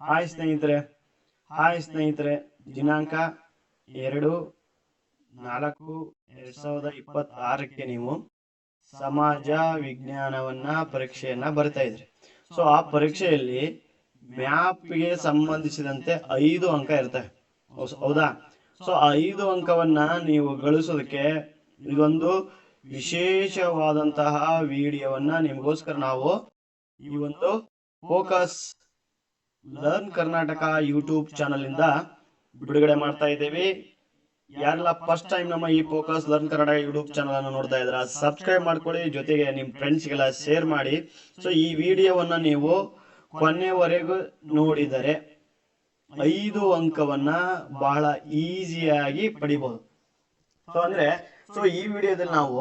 Hi ಸ್ನೇಹಿತರೆ, ದಿನಾಂಕ 2/4/2026ಕ್ಕೆ ನೀವು ಸಮಾಜ ವಿಜ್ಞಾನವನ್ನ ಪರೀಕ್ಷೆಯನ್ನ ಬರ್ತಾ ಇದ್ರಿ. ಸೊ ಆ ಪರೀಕ್ಷೆಯಲ್ಲಿ ಮ್ಯಾಪ್ಗೆ ಸಂಬಂಧಿಸಿದಂತೆ 5 ಅಂಕ ಇರ್ತವೆ, ಹೌದಾ? ಸೊ ಆ 5 ಅಂಕವನ್ನ ನೀವು ಗಳಿಸೋದಕ್ಕೆ ಇದೊಂದು ವಿಶೇಷವಾದಂತಹ ವಿಡಿಯೋವನ್ನ ನಿಮಗೋಸ್ಕರ ನಾವು ಈ ಒಂದು focus learn Karnataka YouTube channel ಇಂದ ಬಿಡುಗಡೆ ಮಾಡ್ತಾ ಇದ್ದೇವೆ. ಯಾರೆಲ್ಲ ಫಸ್ಟ್ ಟೈಮ್ ನಮ್ಮ ಈ focus learn Karnataka YouTube channel ಅನ್ನು ನೋಡ್ತಾ ಇದ್ರ ಸಬ್ಸ್ಕ್ರೈಬ್ ಮಾಡ್ಕೊಳ್ಳಿ, ಜೊತೆಗೆ ನಿಮ್ ಫ್ರೆಂಡ್ಸ್ಗೆಲ್ಲ ಶೇರ್ ಮಾಡಿ. ಸೊ ಈ ವಿಡಿಯೋವನ್ನ ನೀವು ಕೊನೆವರೆಗೂ ನೋಡಿದರೆ 5 ಅಂಕವನ್ನ ಬಹಳ ಈಸಿಯಾಗಿ ಪಡಿಬಹುದು. ಸೊ ಈ ವಿಡಿಯೋದಲ್ಲಿ ನಾವು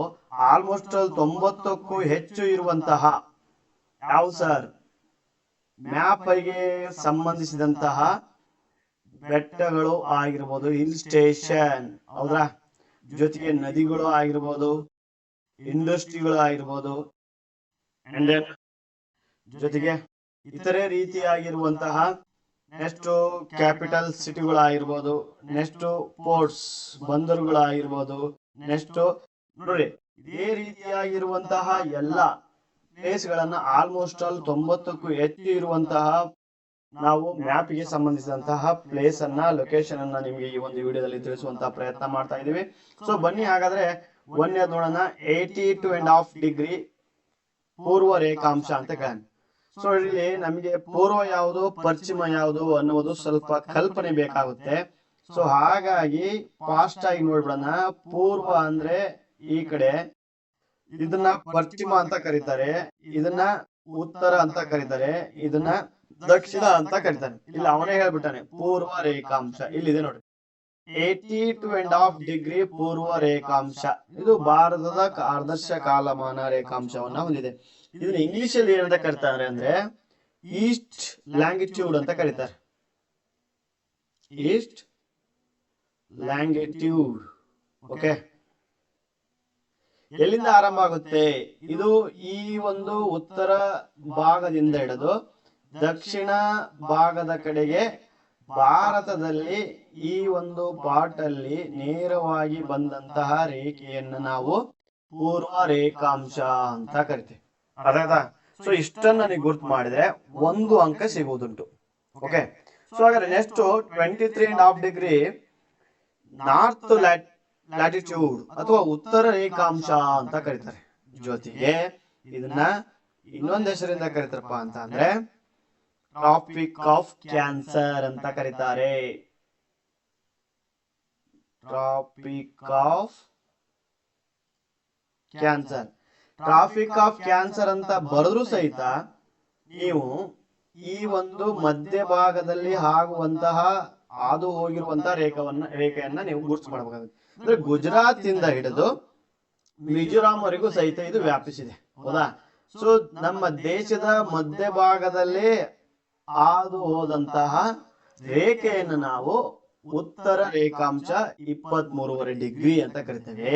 ಆಲ್ಮೋಸ್ಟ್ 90ಕ್ಕೂ ಹೆಚ್ಚು ಇರುವಂತಹ ಯಾವ ಸರ್ ಮ್ಯಾಪ್ ಗೆ ಸಂಬಂಧಿಸಿದಂತಹ ಬೆಟ್ಟಗಳು ಆಗಿರ್ಬೋದು, ಹಿಲ್ ಸ್ಟೇಷನ್, ಹೌದಾ, ಜೊತೆಗೆ ನದಿಗಳು ಆಗಿರ್ಬೋದು, ಇಂಡಸ್ಟ್ರಿಗಳು ಆಗಿರ್ಬೋದು, ಅಂಡ್ ದೆನ್ ಜೊತೆಗೆ ಇತರೆ ರೀತಿಯಾಗಿರುವಂತಹ ನೆಕ್ಸ್ಟ್ ಕ್ಯಾಪಿಟಲ್ ಸಿಟಿಗಳಾಗಿರ್ಬೋದು, ನೆಕ್ಸ್ಟ್ ಪೋರ್ಟ್ಸ್ ಬಂದರುಗಳಾಗಿರ್ಬೋದು, ನೆಕ್ಸ್ಟ್ ನೋಡಿ ಇದೇ ರೀತಿಯಾಗಿರುವಂತಹ ಎಲ್ಲ ಪ್ಲೇಸ್ ಗಳನ್ನ ಆಲ್ಮೋಸ್ಟ್ 90ಕ್ಕೂ ಹೆಚ್ಚು ಇರುವಂತಹ ನಾವು ಮ್ಯಾಪ್ ಗೆ ಸಂಬಂಧಿಸಿದಂತಹ ಪ್ಲೇಸ್ ಅನ್ನ, ಲೊಕೇಶನ್ ಅನ್ನ ನಿಮಗೆ ಈ ಒಂದು ವಿಡಿಯೋದಲ್ಲಿ ತಿಳಿಸುವಂತಹ ಪ್ರಯತ್ನ ಮಾಡ್ತಾ ಇದೀವಿ. ಸೊ ಬನ್ನಿ ಹಾಗಾದ್ರೆ ಒಂದೇ ನೋಡೋಣ. 82.5 ಡಿಗ್ರಿ ಪೂರ್ವ ರೇಖಾಂಶ ಅಂತ ಹೇಳ. ಸೊ ಇಲ್ಲಿ ನಮಗೆ ಪೂರ್ವ ಯಾವುದು ಪಶ್ಚಿಮ ಯಾವುದು ಅನ್ನುವುದು ಸ್ವಲ್ಪ ಕಲ್ಪನೆ ಬೇಕಾಗುತ್ತೆ. ಸೊ ಹಾಗಾಗಿ ಫಾಸ್ಟ್ ಆಗಿ ನೋಡ್ಬಿಡೋಣ. ಪೂರ್ವ ಅಂದ್ರೆ ಈ ಕಡೆ, ಇದನ್ನ ಪಶ್ಚಿಮ ಅಂತ ಕರೀತಾರೆ, ಇದನ್ನ ಉತ್ತರ ಅಂತ ಕರೀತಾರೆ, ಇದನ್ನ ದಕ್ಷಿಣ ಅಂತ ಕರೀತಾರೆ. ಇಲ್ಲಿ ಅವನೇ ಹೇಳ್ಬಿಟ್ಟಾನೆ ಪೂರ್ವ ರೇಖಾಂಶ. ಇಲ್ಲಿದೆ ನೋಡಿ, 82.5 ಡಿಗ್ರಿ ಪೂರ್ವ ರೇಖಾಂಶ. ಇದು ಭಾರತದ ಆದರ್ಶ ಕಾಲಮಾನ ರೇಖಾಂಶವನ್ನ ಹೊಂದಿದೆ. ಇದನ್ನ ಇಂಗ್ಲಿಷ್ ಅಲ್ಲಿ ಏನಂತ ಕರೀತಾರೆ ಅಂದ್ರೆ ಈಸ್ಟ್ ಲ್ಯಾಂಗಿಟ್ಯೂಡ್ ಅಂತ ಕರೀತಾರೆ. East longitude. ಓಕೆ, ಎಲ್ಲಿಂದ ಆರಂಭ ಆಗುತ್ತೆ? ಇದು ಈ ಒಂದು ಉತ್ತರ ಭಾಗದಿಂದ ಹಿಡಿದು ದಕ್ಷಿಣ ಭಾಗದ ಕಡೆಗೆ ಭಾರತದಲ್ಲಿ ಈ ಒಂದು ಪಾರ್ಟ್ ಅಲ್ಲಿ ನೇರವಾಗಿ ಬಂದಂತಹ ರೇಖೆಯನ್ನು ನಾವು ಪೂರ್ವ ರೇಖಾಂಶ ಅಂತ ಕರಿತೀವಿ. ಅರ್ಥ? ಸೊ ಇಷ್ಟನ್ನ ನೀವು ಗುರ್ತು ಮಾಡಿದ್ರೆ 1 ಅಂಕ ಸಿಗುವುದುಂಟು. ಓಕೆ, ಸೊ ಹಾಗಾದ್ರೆ ನೆಕ್ಸ್ಟ್ 23.5 ಡಿಗ್ರಿ ನಾರ್ತ್ ಲ್ಯಾಟಿಟ್ಯೂಡ್ ಅಥವಾ ಉತ್ತರ ರೇಖಾಂಶ ಅಂತ ಕರೀತಾರೆ. ಜೊತೆಗೆ ಇದನ್ನ ಇನ್ನೊಂದು ಹೆಸರಿಂದ ಕರೀತಾರಪ್ಪ ಅಂತ ಅಂದ್ರೆ ಟ್ರಾಪಿಕ್ ಆಫ್ ಕ್ಯಾನ್ಸರ್ ಅಂತ ಕರೀತಾರೆ. Tropic of cancer. Traffic of cancer ಅಂತ ಬರೆದ್ರು ಸಹಿತ ನೀವು ಈ ಒಂದು ಮಧ್ಯಭಾಗದಲ್ಲಿ ಆಗುವಂತಹ ಹಾದು ಹೋಗಿರುವಂತಹ ರೇಖೆಯನ್ನ ನೀವು ಗುರುತು ಮಾಡಬೇಕಾಗುತ್ತೆ. ಅಂದ್ರೆ ಗುಜರಾತ್ ಇಂದ ಹಿಡಿದು ಮಿಜೋರಾಂ ವರೆಗೂ ಸಹಿತ ಇದು ವ್ಯಾಪಿಸಿದೆ, ಹೌದಾ? ಸೊ ನಮ್ಮ ದೇಶದ ಮಧ್ಯಭಾಗದಲ್ಲಿ ಹಾದು ಹೋದಂತಹ ರೇಖೆಯನ್ನು ನಾವು ಉತ್ತರ ರೇಖಾಂಶ 23.5 ಡಿಗ್ರಿ ಅಂತ ಕರಿತೇವೆ,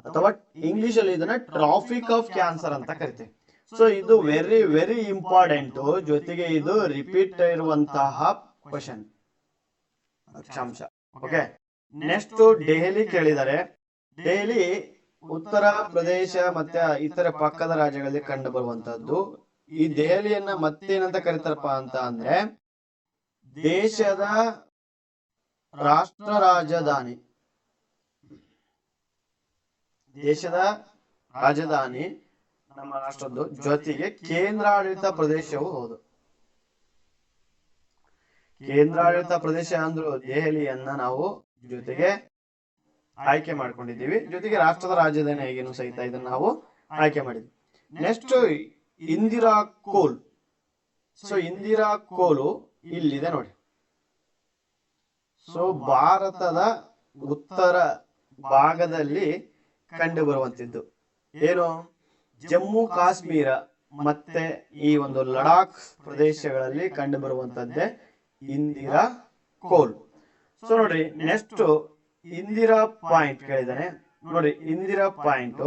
ಅಥವಾ ಇಂಗ್ಲಿಷ್ ಅಲ್ಲಿ ಇದನ್ನ ಟ್ರಾಫಿಕ್ ಆಫ್ ಕ್ಯಾನ್ಸರ್ ಅಂತ ಕರಿತೇವೆ. ಸೊ ಇದು ವೆರಿ ವೆರಿ ಇಂಪಾರ್ಟೆಂಟ್. ಜೊತೆಗೆ ಇದು ರಿಪೀಟ್ ಇರುವಂತಹ ಕ್ವಶನ್ ಅಕ್ಷಾಂಶ. ಓಕೆ, ನೆಕ್ಸ್ಟ್ ದೆಹಲಿ ಕೇಳಿದರೆ, ದೆಹಲಿ ಉತ್ತರ ಪ್ರದೇಶ ಮತ್ತೆ ಇತರ ಪಕ್ಕದ ರಾಜ್ಯಗಳಲ್ಲಿ ಕಂಡು ಬರುವಂತದ್ದು. ಈ ದೆಹಲಿಯನ್ನ ಮತ್ತೇನಂತ ಕರೀತಾರಪ್ಪ ಅಂತ ಅಂದ್ರೆ ದೇಶದ ರಾಷ್ಟ್ರ ರಾಜಧಾನಿ. ದೇಶದ ರಾಜಧಾನಿ ನಮ್ಮ ರಾಷ್ಟ್ರದ್ದು, ಜೊತೆಗೆ ಕೇಂದ್ರಾಡಳಿತ ಪ್ರದೇಶವೂ ಹೌದು. ಕೇಂದ್ರಾಡಳಿತ ಪ್ರದೇಶ ಅಂದ್ರು ದೆಹಲಿಯನ್ನ ನಾವು ಜೊತೆಗೆ ಆಯ್ಕೆ ಮಾಡ್ಕೊಂಡಿದ್ದೀವಿ. ಜೊತೆಗೆ ರಾಷ್ಟ್ರದ ರಾಜಧಾನಿ ಹೇಗೇನು ಸಹಿತ ಇದನ್ನ ನಾವು ಆಯ್ಕೆ ಮಾಡಿದ್ವಿ. ನೆಕ್ಸ್ಟ್ ಇಂದಿರಾ ಕೋಲ್. ಸೊ ಇಂದಿರಾ ಕೋಲು ಇಲ್ಲಿದೆ ನೋಡಿ. ಸೊ ಭಾರತದ ಉತ್ತರ ಭಾಗದಲ್ಲಿ ಕಂಡು ಬರುವಂತದ್ದು ಏನು? ಜಮ್ಮು ಕಾಶ್ಮೀರ ಮತ್ತೆ ಈ ಒಂದು ಲಡಾಖ್ ಪ್ರದೇಶಗಳಲ್ಲಿ ಕಂಡು ಬರುವಂತದ್ದೇ ಇಂದಿರಾ ಕೋಲ್. ಸೊ ನೋಡ್ರಿ, ನೆಕ್ಸ್ಟ್ ಇಂದಿರಾ ಪಾಯಿಂಟ್ ಕೇಳಿದಾನೆ ನೋಡಿ. ಇಂದಿರಾ ಪಾಯಿಂಟ್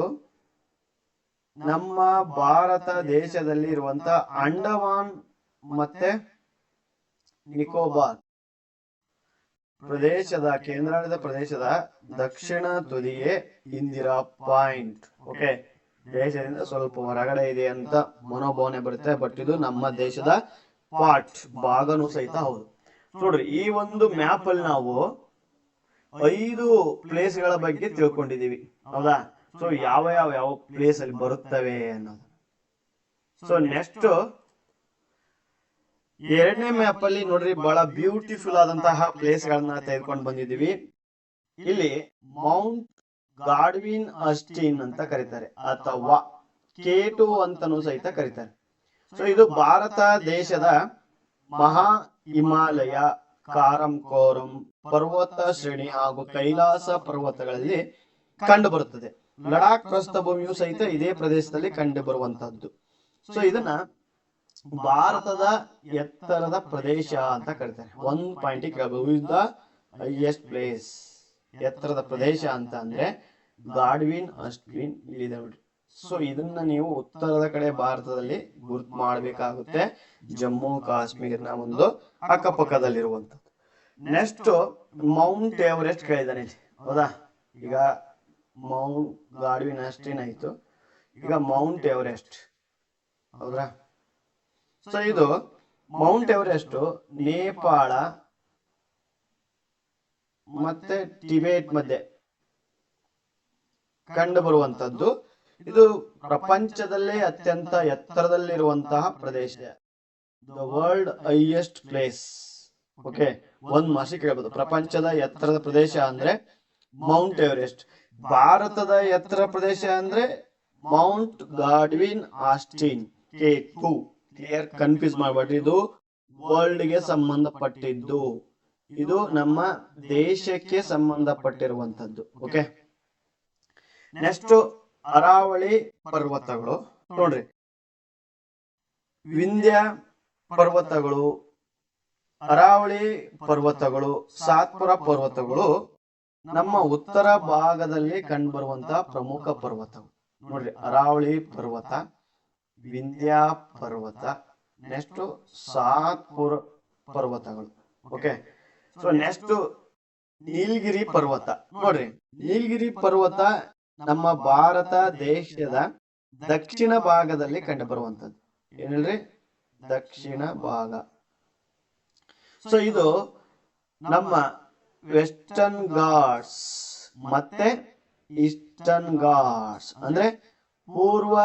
ನಮ್ಮ ಭಾರತ ದೇಶದಲ್ಲಿ ಇರುವಂತ ಅಂಡಮಾನ್ ಮತ್ತೆ ನಿಕೋಬಾರ್ ಪ್ರದೇಶದ ಕೇಂದ್ರಾಡಳಿತ ಪ್ರದೇಶದ ದಕ್ಷಿಣ ತುದಿಯೇ ಇಂದಿರಾ ಪಾಯಿಂಟ್. ಓಕೆ, ದೇಶದಿಂದ ಸ್ವಲ್ಪ ಹೊರಗಡೆ ಇದೆ ಅಂತ ಮನೋಭಾವನೆ ಬರುತ್ತೆ, ಬಟ್ ಇದು ನಮ್ಮ ದೇಶದ ಪಾರ್ಟ್, ಭಾಗನೂ ಸಹಿತ ಹೌದು. ನೋಡ್ರಿ, ಈ ಒಂದು ಮ್ಯಾಪ್ ಅಲ್ಲಿ ನಾವು 5 ಪ್ಲೇಸ್ ಗಳ ಬಗ್ಗೆ ತಿಳ್ಕೊಂಡಿದೀವಿ, ಹೌದಾ? ಸೊ ಯಾವ ಪ್ಲೇಸ್ ಅಲ್ಲಿ ಬರುತ್ತವೆ ಅನ್ನೋದು. ಸೊ ನೆಕ್ಸ್ಟ್ 2ನೇ ಮ್ಯಾಪ್ ಅಲ್ಲಿ ನೋಡ್ರಿ, ಬಹಳ ಬ್ಯೂಟಿಫುಲ್ ಆದಂತಹ ಪ್ಲೇಸ್ ಗಳನ್ನ ತೆಗೆದುಕೊಂಡು ಬಂದಿದೀವಿ. ಇಲ್ಲಿ ಮೌಂಟ್ ಗಾಡ್ವಿನ್ ಅಸ್ಟಿನ್ ಅಂತ ಕರೀತಾರೆ, ಅಥವಾ K2 ಅಂತನೂ ಸಹಿತ ಕರೀತಾರೆ. ಸೊ ಇದು ಭಾರತ ದೇಶದ ಮಹಾ ಹಿಮಾಲಯ, ಕಾರಂಕೋರಂ ಪರ್ವತ ಶ್ರೇಣಿ ಹಾಗೂ ಕೈಲಾಸ ಪರ್ವತಗಳಲ್ಲಿ ಕಂಡು ಬರುತ್ತದೆ. ಲಡಾಖ್ ಪ್ರಸ್ಥಭೂಮಿಯು ಸಹಿತ ಇದೇ ಪ್ರದೇಶದಲ್ಲಿ ಕಂಡು ಬರುವಂತಹದ್ದು. ಸೊ ಇದನ್ನ ಭಾರತದ ಎತ್ತರದ ಪ್ರದೇಶ ಅಂತ ಕರೀತಾರೆ. 1 ಪಾಯಿಂಟ್ ಕೇಳಬಹುದು, ಇಸ್ ದ ಹೈಯೆಸ್ಟ್ ಪ್ಲೇಸ್. ಎತ್ತರದ ಪ್ರದೇಶ ಅಂತ ಅಂದ್ರೆ ಗಾಡ್ವಿನ್ ಅಸ್ಟಿನ್ ಇಲ್ಲಿದೆ ನೋಡಿ. ಸೊ ಇದನ್ನ ನೀವು ಉತ್ತರದ ಕಡೆ ಭಾರತದಲ್ಲಿ ಗುರುತು ಮಾಡಬೇಕಾಗುತ್ತೆ, ಜಮ್ಮು ಕಾಶ್ಮೀರ್ನ ಒಂದು ಅಕ್ಕಪಕ್ಕದಲ್ಲಿರುವಂತದ್ದು. ನೆಕ್ಸ್ಟ್ ಮೌಂಟ್ ಎವರೆಸ್ಟ್ ಕೇಳಿದಾನೆ ಇಲ್ಲಿ, ಹೌದಾ? ಈಗ ಮೌಂಟ್ ಗಾಡ್ವಿನ್ ಅಸ್ಟಿನ್ ಆಯ್ತು, ಈಗ ಮೌಂಟ್ ಎವರೆಸ್ಟ್, ಹೌದಾ? ಸೊ ಇದು ಮೌಂಟ್ ಎವರೆಸ್ಟ್ ನೇಪಾಳ ಮತ್ತೆ ಟಿಬೇಟ್ ಮಧ್ಯೆ ಕಂಡು ಬರುವಂತದ್ದು. ಇದು ಪ್ರಪಂಚದಲ್ಲೇ ಅತ್ಯಂತ ಎತ್ತರದಲ್ಲಿರುವಂತಹ ಪ್ರದೇಶ, the world highest place. Okay, 1 marks ಕೇಳಬಹುದು. ಪ್ರಪಂಚದ ಎತ್ತರದ ಪ್ರದೇಶ ಅಂದ್ರೆ ಮೌಂಟ್ ಎವರೆಸ್ಟ್. ಭಾರತದ ಎತ್ತರ ಪ್ರದೇಶ ಅಂದ್ರೆ Mount Godwin Austin, K2. Clear, confuse ಮಾಡಬೇಡ್ರಿ, ಇದು ವರ್ಲ್ಡ್ ಗೆ ಸಂಬಂಧಪಟ್ಟಿದ್ದು, ಇದು ನಮ್ಮ ದೇಶಕ್ಕೆ ಸಂಬಂಧಪಟ್ಟಿರುವಂತದ್ದು. ಓಕೆ, ನೆಕ್ಸ್ಟ್ ಅರಾವಳಿ ಪರ್ವತಗಳು ನೋಡ್ರಿ. ವಿಂಧ್ಯ ಪರ್ವತಗಳು, ಅರಾವಳಿ ಪರ್ವತಗಳು, ಸಾತ್ಪುರ ಪರ್ವತಗಳು ನಮ್ಮ ಉತ್ತರ ಭಾಗದಲ್ಲಿ ಕಂಡುಬರುವಂತಹ ಪ್ರಮುಖ ಪರ್ವತಗಳು ನೋಡ್ರಿ. ಅರಾವಳಿ ಪರ್ವತ, ವಿಂಧ್ಯ ಪರ್ವತ, ನೆಕ್ಸ್ಟ್ ಸಾತ್ಪುರ ಪರ್ವತಗಳು. ಓಕೆ, ಸೊ ನೆಕ್ಸ್ಟ್ ನೀಲಗಿರಿ ಪರ್ವತ ನೋಡ್ರಿ. ನೀಲಗಿರಿ ಪರ್ವತ ನಮ್ಮ ಭಾರತ ದೇಶದ ದಕ್ಷಿಣ ಭಾಗದಲ್ಲಿ ಕಂಡು ಬರುವಂತದ್ದು. ಏನ್ ಹೇಳ್ರಿ? ದಕ್ಷಿಣ ಭಾಗ. ಸೊ ಇದು ನಮ್ಮ ವೆಸ್ಟರ್ನ್ ಘಾಟ್ಸ್ ಮತ್ತೆ ಈಸ್ಟರ್ನ್ ಘಾಟ್ಸ್ ಅಂದ್ರೆ ಪೂರ್ವ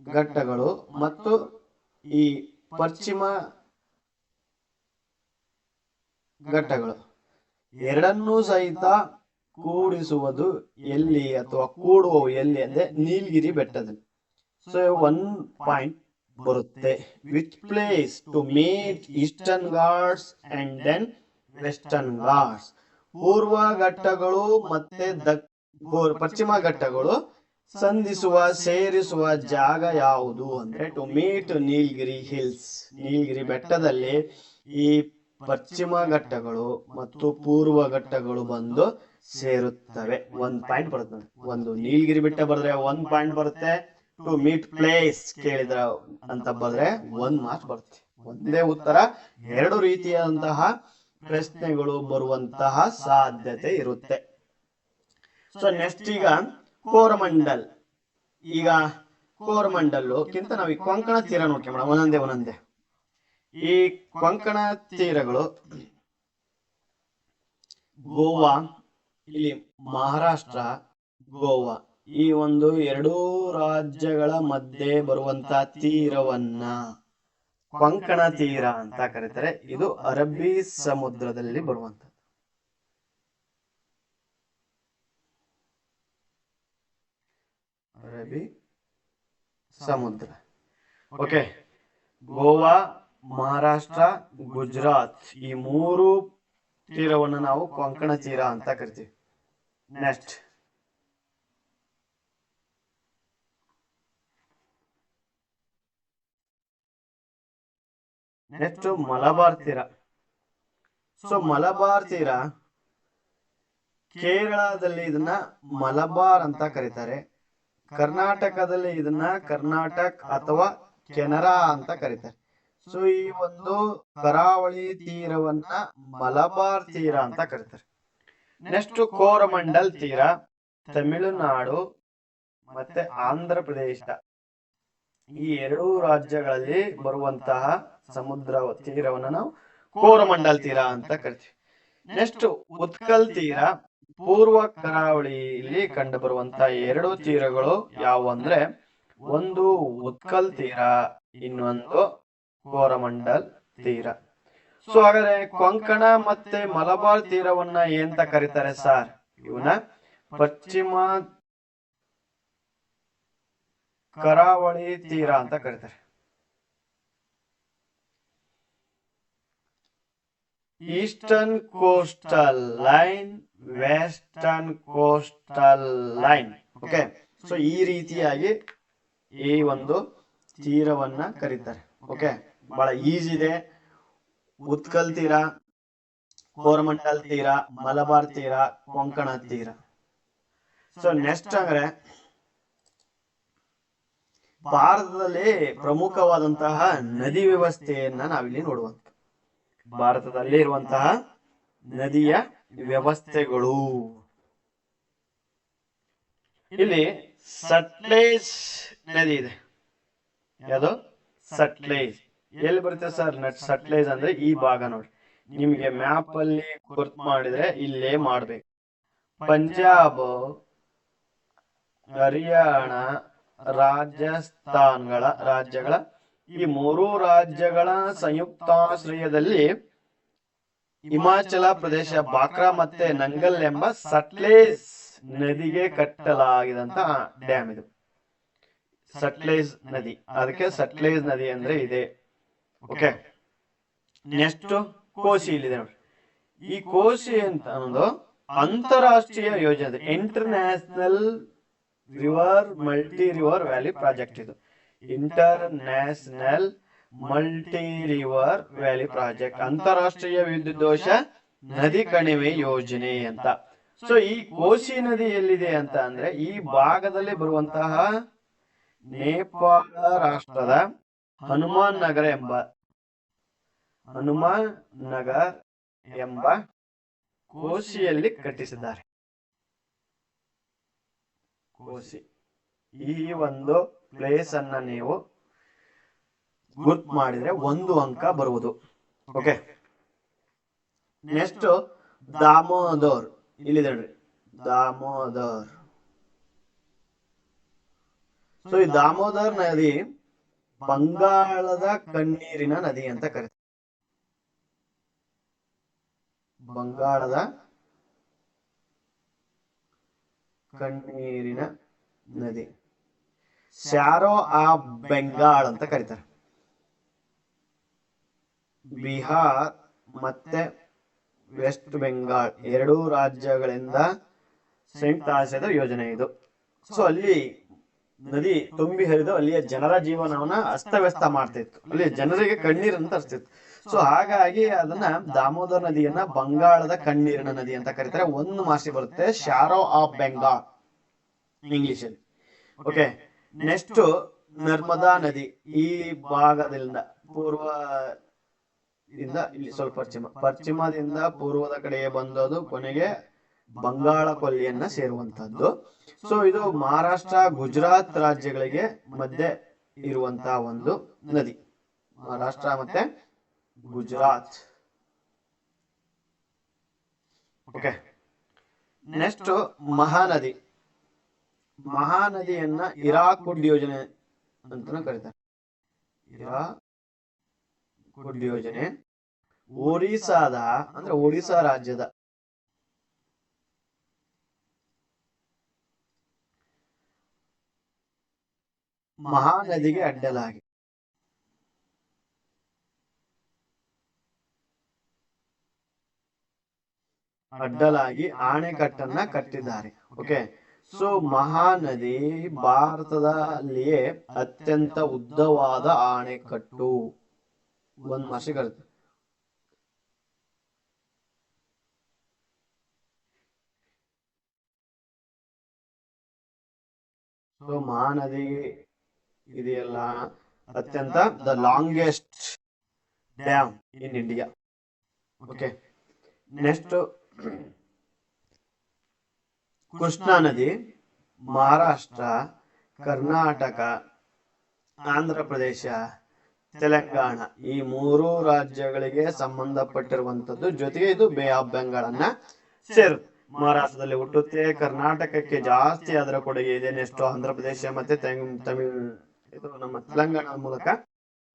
ಘಟ್ಟಗಳು ಮತ್ತು ಈ ಪಶ್ಚಿಮ ಘಟ್ಟಗಳು ಎರಡನ್ನೂ ಸಹಿತ ಕೂಡಿಸುವುದು ಎಲ್ಲಿ ಅಥವಾ ಕೂಡುವವು ಎಲ್ಲಿ ಅಂದ್ರೆ ನೀಲಗಿರಿ ಬೆಟ್ಟದಲ್ಲಿ. ಸೊ 1 ಪಾಯಿಂಟ್ ಬರುತ್ತೆ. Which place to meet Eastern Ghats and then Western Ghats. ಪೂರ್ವ ಘಟ್ಟಗಳು ಮತ್ತೆ ಪಶ್ಚಿಮ ಘಟ್ಟಗಳು ಸಂಧಿಸುವ ಸೇರಿಸುವ ಜಾಗ ಯಾವುದು ಅಂದ್ರೆ ಟು ಮೀಟ್ ನೀಲಗಿರಿ ಹಿಲ್ಸ್. ನೀಲಗಿರಿ ಬೆಟ್ಟದಲ್ಲಿ ಈ ಪಶ್ಚಿಮ ಘಟ್ಟಗಳು ಮತ್ತು ಪೂರ್ವ ಘಟ್ಟಗಳು ಬಂದು ಸೇರುತ್ತವೆ. 1 ಪಾಯಿಂಟ್ ಬರುತ್ತೆ. ಒಂದು ನೀಲಗಿರಿ ಬೆಟ್ಟ ಬರೆದ್ರೆ 1 ಪಾಯಿಂಟ್ ಬರುತ್ತೆ. ಟು ಮೀಟ್ ಪ್ಲೇಸ್ ಕೇಳಿದ್ರ ಅಂತ ಬರೆದ್ರೆ 1 ಮಾರ್ಕ್ಸ್ ಬರುತ್ತೆ. ಒಂದೇ ಉತ್ತರ 2 ರೀತಿಯಾದಂತಹ ಪ್ರಶ್ನೆಗಳು ಬರುವಂತಹ ಸಾಧ್ಯತೆ ಇರುತ್ತೆ. ಸೊ ನೆಕ್ಸ್ಟ್ ಈಗ ಕೋರಮಂಡಲ್. ಈಗ ಕೋರಮಂಡಲ್ಕಿಂತ ನಾವು ಈ ಕೊಂಕಣ ತೀರ ನೋಡ್ಕೊಂಬೋಣ ಒಂದೊಂದೇ. ಈ ಕೊಂಕಣ ತೀರಗಳು ಗೋವಾ, ಇಲ್ಲಿ ಮಹಾರಾಷ್ಟ್ರ, ಗೋವಾ, ಈ ಒಂದು 2 ರಾಜ್ಯಗಳ ಮಧ್ಯೆ ಬರುವಂತಹ ತೀರವನ್ನ ಕೊಂಕಣ ತೀರ ಅಂತ ಕರೀತಾರೆ. ಇದು ಅರಬ್ಬಿ ಸಮುದ್ರದಲ್ಲಿ ಬರುವಂತದ್ದು. ಅರಬ್ಬಿ ಸಮುದ್ರ. ಓಕೆ, ಗೋವಾ, ಮಹಾರಾಷ್ಟ್ರ, ಗುಜರಾತ್, ಈ 3 ತೀರವನ್ನು ನಾವು ಕೊಂಕಣ ತೀರ ಅಂತ ಕರಿತೀವಿ. ನೆಕ್ಸ್ಟ್ ಮಲಬಾರ್ ತೀರ. ಸೊ ಮಲಬಾರ್ ತೀರ ಕೇರಳದಲ್ಲಿ ಇದನ್ನ ಮಲಬಾರ್ ಅಂತ ಕರೀತಾರೆ. ಕರ್ನಾಟಕದಲ್ಲಿ ಇದನ್ನ ಕರ್ನಾಟಕ ಅಥವಾ ಕೆನರಾ ಅಂತ ಕರೀತಾರೆ. ಸೊ ಈ ಒಂದು ಕರಾವಳಿ ತೀರವನ್ನ ಮಲಬಾರ್ ತೀರ ಅಂತ ಕರೀತಾರೆ. ನೆಕ್ಸ್ಟ್ ಕೋರಮಂಡಲ್ ತೀರ, ತಮಿಳುನಾಡು ಮತ್ತೆ ಆಂಧ್ರ ಪ್ರದೇಶ ಈ ಎರಡೂ ರಾಜ್ಯಗಳಲ್ಲಿ ಬರುವಂತಹ ಸಮುದ್ರ ತೀರವನ್ನು ನಾವು ಕೋರಮಂಡಲ್ ತೀರ ಅಂತ ಕರಿತೀವಿ. ನೆಕ್ಸ್ಟ್ ಉತ್ಕಲ್ ತೀರ, ಪೂರ್ವ ಕರಾವಳಿಯಲ್ಲಿ ಕಂಡು ಬರುವಂತಹ ಎರಡು ತೀರಗಳು ಯಾವುವು ಅಂದ್ರೆ ಒಂದು ಉತ್ಕಲ್ ತೀರ, ಇನ್ನೊಂದು ಕೋರಮಂಡಲ್ ತೀರ. ಸೊ ಹಾಗಾದ್ರೆ ಕೊಂಕಣ ಮತ್ತೆ ಮಲಬಾರ್ ತೀರವನ್ನ ಏನಂತ ಕರೀತಾರೆ ಸರ್? ಇವನ್ನ ಪಶ್ಚಿಮ ಕರಾವಳಿ ತೀರ ಅಂತ ಕರೀತಾರೆ. Eastern coastal line, western coastal line. Okay, so ಈ ರೀತಿಯಾಗಿ ಈ ಒಂದು ತೀರವನ್ನ ಕರೀತಾರೆ. ಓಕೆ, ಬಹಳ ಈಜಿ ಇದೆ. ಉತ್ಕಲ್ ತೀರ, ಕೋರಮಂಡಲ್ ತೀರ, ಮಲಬಾರ್ ತೀರ, ಕೊಂಕಣ ತೀರ. ಸೊ ನೆಕ್ಸ್ಟ್ ಅಂದ್ರೆ ಭಾರತದಲ್ಲಿ ಪ್ರಮುಖವಾದಂತಹ ನದಿ ವ್ಯವಸ್ಥೆಯನ್ನ ನಾವಿಲ್ಲಿ ನೋಡುವಂತ. ಭಾರತದಲ್ಲಿ ಇರುವಂತಹ ನದಿಯ ವ್ಯವಸ್ಥೆಗಳು. ಇಲ್ಲಿ ಸಟ್ಲೇಜ್ ನದಿ ಇದೆ. ಯಾವುದು? ಸಟ್ಲೇಜ್. ಎಲ್ಲಿ ಬರುತ್ತೆ ಸರ್ ಸಟ್ಲೇಜ್ ಅಂದ್ರೆ? ಈ ಭಾಗ ನೋಡಿ, ನಿಮ್ಗೆ ಮ್ಯಾಪ್ ಅಲ್ಲಿ ಗುರ್ತು ಮಾಡಿದ್ರೆ ಇಲ್ಲೇ ಮಾಡ್ಬೇಕು. ಪಂಜಾಬ್, ಹರಿಯಾಣ, ರಾಜ್ಯಗಳ ಈ ಮೂರು ರಾಜ್ಯಗಳ ಸಂಯುಕ್ತಾಶ್ರಯದಲ್ಲಿ ಹಿಮಾಚಲ ಪ್ರದೇಶ ಬಾಕ್ರಾ ಮತ್ತೆ ನಂಗಲ್ ಎಂಬ ಸಟ್ಲೇಜ್ ನದಿಗೆ ಕಟ್ಟಲಾಗಿದಂತ ಡ್ಯಾಮ್ ಇದು. ಸಟ್ಲೇಜ್ ನದಿ, ಅದಕ್ಕೆ ಸಟ್ಲೇಜ್ ನದಿ ಅಂದ್ರೆ ಇದೆ. ಓಕೆ, ನೆಕ್ಸ್ಟ್ ಕೋಸಿ ಇಲ್ಲಿದೆ ನೋಡಿ. ಈ ಕೋಸಿ ಅಂತ ಅನ್ನೋದು ಅಂತಾರಾಷ್ಟ್ರೀಯ ಯೋಜನೆ, international multi river valley project. ಇದು international multi river valley project, ಅಂತಾರಾಷ್ಟ್ರೀಯ ವಿದ್ಯುದೋಷ ನದಿ ಕಣಿವೆ ಯೋಜನೆ ಅಂತ. ಸೊ ಈ ಕೋಸಿ ನದಿ ಎಲ್ಲಿದೆ ಅಂತ ಅಂದ್ರೆ ಈ ಭಾಗದಲ್ಲಿ ಬರುವಂತಹ ನೇಪಾಳ ರಾಷ್ಟ್ರದ ಹನುಮಾನ್ ನಗರ್ ಎಂಬ ಕೋಸಿಯಲ್ಲಿ ಕಟ್ಟಿಸಿದ್ದಾರೆ. ಕೋಸಿ, ಈ ಒಂದು ಪ್ಲೇಸ್ ಅನ್ನ ನೀವು ಗುರ್ತು ಮಾಡಿದ್ರೆ 1 ಅಂಕ ಬರುವುದು. Okay, next Damodar. ಇಲ್ಲಿದೆ ನೋಡ್ರಿ, ದಾಮೋದರ್. ಸೊ ಈ ದಾಮೋದರ್ ನದಿ ಬಂಗಾಳದ ಕಣ್ಣೀರಿನ ನದಿ ಅಂತ ಕರೀತಾರೆ. ಬಂಗಾಳದ ಕಣ್ಣೀರಿನ ನದಿ, ಸ್ಯಾರೋ ಆಫ್ ಬೆಂಗಾಲ್ ಅಂತ ಕರೀತಾರೆ. ಬಿಹಾರ್ ಮತ್ತೆ ವೆಸ್ಟ್ ಬೆಂಗಾಲ್ ಎರಡೂ ರಾಜ್ಯಗಳಿಂದ ಸಂಯುಕ್ತ ಯೋಜನೆ ಇದು. ಸೊ ಅಲ್ಲಿ ನದಿ ತುಂಬಿ ಹರಿದು ಅಲ್ಲಿಯ ಜನರ ಜೀವನವನ್ನ ಅಸ್ತವ್ಯಸ್ತ ಮಾಡ್ತಿತ್ತು. ಅಲ್ಲಿ ಜನರಿಗೆ ಕಣ್ಣೀರು ಅಂತ ಅರ್ಸ್ತಿತ್ತು. ಸೊ ಹಾಗಾಗಿ ಅದನ್ನ ದಾಮೋದರ್ ನದಿಯನ್ನ ಬಂಗಾಳದ ಕಣ್ಣೀರಿನ ನದಿ ಅಂತ ಕರೀತಾರೆ. 1 ಮಾರ್ಕ್ಸ್ ಬರುತ್ತೆ, ಶಾರೋ ಆಫ್ ಬೆಂಗಾಲ್ ಇಂಗ್ಲಿಷ್ ಅಲ್ಲಿ. ಓಕೆ, ನೆಕ್ಸ್ಟ್ ನರ್ಮದಾ ನದಿ. ಈ ಭಾಗದಿಂದ ಪೂರ್ವದಿಂದ ಇಲ್ಲಿ ಸ್ವಲ್ಪ ಪಶ್ಚಿಮದಿಂದ ಪೂರ್ವದ ಕಡೆಗೆ ಬಂದದು ಕೊನೆಗೆ ಬಂಗಾಳ ಕೊಲ್ಲಿಯನ್ನ ಸೇರುವಂತಹದ್ದು. ಸೊ ಇದು ಮಹಾರಾಷ್ಟ್ರ ಗುಜರಾತ್ ರಾಜ್ಯಗಳಿಗೆ ಮಧ್ಯೆ ಇರುವಂತಹ ಒಂದು ನದಿ. ಮಹಾರಾಷ್ಟ್ರ ಮತ್ತೆ ಗುಜರಾತ್. ಓಕೆ, ನೆಕ್ಸ್ಟ್ ಮಹಾನದಿ. ಮಹಾನದಿಯನ್ನ ಹಿರಾಕುಡ್ ಯೋಜನೆ ಅಂತ ಕರೀತಾರೆ. ಹಿರಾಕುಡ್ ಯೋಜನೆ ಒರಿಸ್ಸಾದ ಅಂದ್ರೆ ಒರಿಸ್ಸಾ ರಾಜ್ಯದ ಮಹಾನದಿಗೆ ಅಡ್ಡಲಾಗಿ ಆಣೆಕಟ್ಟನ್ನ ಕಟ್ಟಿದ್ದಾರೆ. ಓಕೆ, ಸೊ ಮಹಾನದಿ ಭಾರತದಲ್ಲಿಯೇ ಅತ್ಯಂತ ಉದ್ದವಾದ ಆಣೆಕಟ್ಟು. 1 ಮಾರ್ಕ್ಸ್ ಬರುತ್ತೆ. ಸೊ ಮಹಾನದಿ ಇದೆಯಲ್ಲ ಅತ್ಯಂತ the longest dam in India. Okay, next Krishna ನದಿ ಮಹಾರಾಷ್ಟ್ರ, ಕರ್ನಾಟಕ, ಆಂಧ್ರ ಪ್ರದೇಶ, ತೆಲಂಗಾಣ ಈ 3 ರಾಜ್ಯಗಳಿಗೆ ಸಂಬಂಧಪಟ್ಟಿರುವಂತದ್ದು. ಜೊತೆಗೆ ಇದು ಬೇ ಆಫ್ ಬೆಂಗಾಳನ್ನ ಸೇರುತ್ತೆ. ಮಹಾರಾಷ್ಟ್ರದಲ್ಲಿ ಹುಟ್ಟುತ್ತೆ, ಕರ್ನಾಟಕಕ್ಕೆ ಜಾಸ್ತಿ ಅದರ ಕೊಡುಗೆ ಇದೆ. ನೆಕ್ಸ್ಟ್ ಆಂಧ್ರ ಪ್ರದೇಶ ಮತ್ತೆ ತಮಿಳ್ ಇದು ನಮ್ಮ ತೆಲಂಗಾಣ ಮೂಲಕ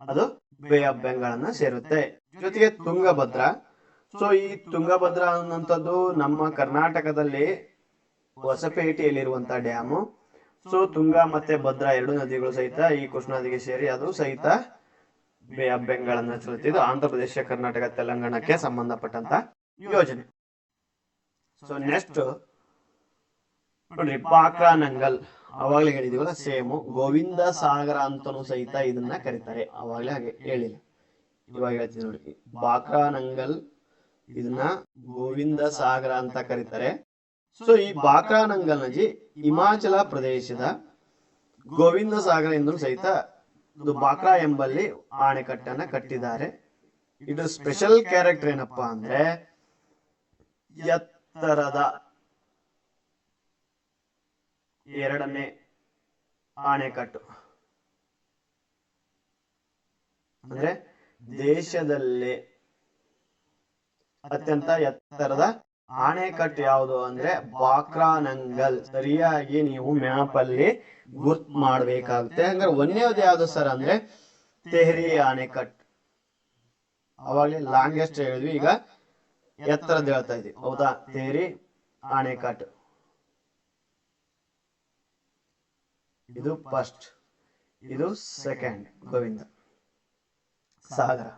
ಅದು ಬೇ ಆಫ್ ಬೆಂಗಾಳನ್ನ ಸೇರುತ್ತೆ. ಜೊತೆಗೆ ತುಂಗಭದ್ರಾ. ಸೊ ಈ ತುಂಗಭದ್ರಾ ಅನ್ನುವಂಥದ್ದು ನಮ್ಮ ಕರ್ನಾಟಕದಲ್ಲಿ ಹೊಸಪೇಟೆಯಲ್ಲಿರುವಂತಹ ಡ್ಯಾಮು. ಸೊ ತುಂಗಾ ಮತ್ತೆ ಭದ್ರಾ 2 ನದಿಗಳು ಸಹಿತ ಈ ಕೃಷ್ಣಾ ನದಿಗೆ ಸೇರಿ ಅದು ಸಹಿತ ಬೇ ಆಫ್ ಬೆಂಗಾಳನ್ನ ಸೇರುತ್ತೆ. ಇದು ಆಂಧ್ರ ಪ್ರದೇಶ, ಕರ್ನಾಟಕ, ತೆಲಂಗಾಣಕ್ಕೆ ಸಂಬಂಧಪಟ್ಟಂತ ಯೋಜನೆ. ಸೊ ನೆಕ್ಸ್ಟ್ ನೋಡ್ರಿ, ಬಾಕ್ರಾನಂಗಲ್. ಅವಾಗಲೇ ಹೇಳಿದೀವಲ್ಲ, ಸೇಮು ಗೋವಿಂದ ಸಾಗರ ಅಂತನೂ ಸಹಿತ ಇದನ್ನ ಕರೀತಾರೆ. ಅವಾಗಲೇ ಹಾಗೆ ಹೇಳಿಲ್ಲ, ಇವಾಗ ಹೇಳ್ತೀನಿ ನೋಡಿ. ಬಾಕ್ರಾನಂಗಲ್ ಇದನ್ನ ಗೋವಿಂದ ಸಾಗರ ಅಂತ ಕರೀತಾರೆ. ಸೊ ಈ ಬಾಕ್ರಾನಂಗಲ್ ನದಿ ಹಿಮಾಚಲ ಪ್ರದೇಶದ ಗೋವಿಂದ ಸಾಗರ ಎಂದು ಸಹಿತ ಇದು ಬಾಕ್ರಾ ಎಂಬಲ್ಲಿ ಅಣೆಕಟ್ಟನ್ನ ಕಟ್ಟಿದ್ದಾರೆ. ಇದು ಸ್ಪೆಷಲ್ ಕ್ಯಾರೆಕ್ಟರ್ ಏನಪ್ಪಾ ಅಂದ್ರೆ ಎತ್ತರದ 2ನೇ ಅಣೆಕಟ್ಟು. ಅಂದ್ರೆ ದೇಶದಲ್ಲೇ ಅತ್ಯಂತ ಎತ್ತರದ ಅಣೆಕಟ್ಟು ಯಾವುದು ಅಂದ್ರೆ ಬಾಕ್ರಾನಂಗಲ್. ಸರಿಯಾಗಿ ನೀವು ಮ್ಯಾಪ್ ಅಲ್ಲಿ ಗುರ್ತ್ ಮಾಡ್ಬೇಕಾಗುತ್ತೆ. ಹಂಗಾರೆ ಒಂದೇದು ಯಾವ್ದು ಸರ್ ಅಂದ್ರೆ ತೆಹರಿ ಅಣೆಕಟ್ಟು. ಅವಾಗಲೇ ಲಾಂಗೆಸ್ಟ್ ಹೇಳಿದ್ವಿ, ಈಗ ಎತ್ತರದ ಹೇಳ್ತಾ ಇದ್ವಿ, ಹೌದಾ? ತೆಹರಿ ಅಣೆಕಟ್ಟು ಇದು ಫಸ್ಟ್, ಇದು ಸೆಕೆಂಡ್ ಗೋವಿಂದ ಸಾಗರ.